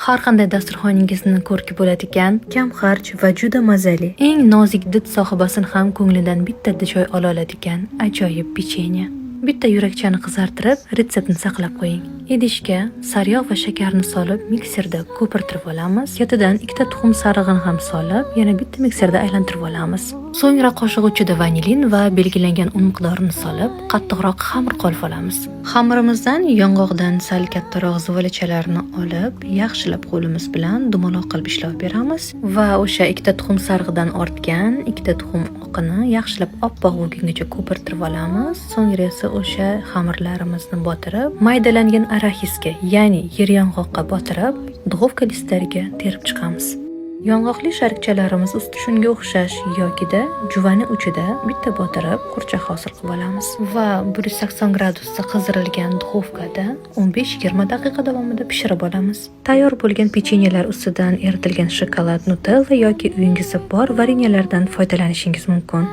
Har qanday dasturxoningizni ko'rki bo'ladigan, kam xarj va juda mazali. Eng nozik did sohibasini ham ko'nglidan bitta joy ola oladigan ajoyib pechenye. Bitta yurakchani qizartirib, retseptni saqlab qo'ying. Idishga sariyog' va shakarni solib, mikserda ko'pirtirib olamiz. Ketidan ikkita tuxum sarig'ini ham solib, yana bitta mikserda aylantirib olamiz. So'ngra qoshiq uchida vanilin va belgilangan un miqdorini solib, qattiqroq xamir qolib olamiz. Xamirimizdan yong'oqdan sal kattaroq zivolachalarni olib, yaxshilab qo'limiz bilan dumaloq qilib ishlab beramiz va o'sha ikkita tuxum sarig'idan ortgan ikkita tuxum oqini yaxshilab oppoq bo'lguncha ko'pirtirib olamiz. So'ngra esa o'sha xamirlarimizni botirib, maydalangan arxisga, ya'ni yeryong'oqqa botirib, duxovka listlariga terib chiqamiz. Yong'oqli sharikchalarimiz usti shunga o'xshash yokida juvani uchida bitta botirib qurchoq hosil qilib olamiz va 180 gradusda qizirilgan duxovkada 15-20 daqiqa davomida pishirib olamiz. Tayyor bo'lgan pechenyelar ustidan eritilgan shokolad, nutella yoki uyingizda bor varenyelardan foydalanishingiz mumkin.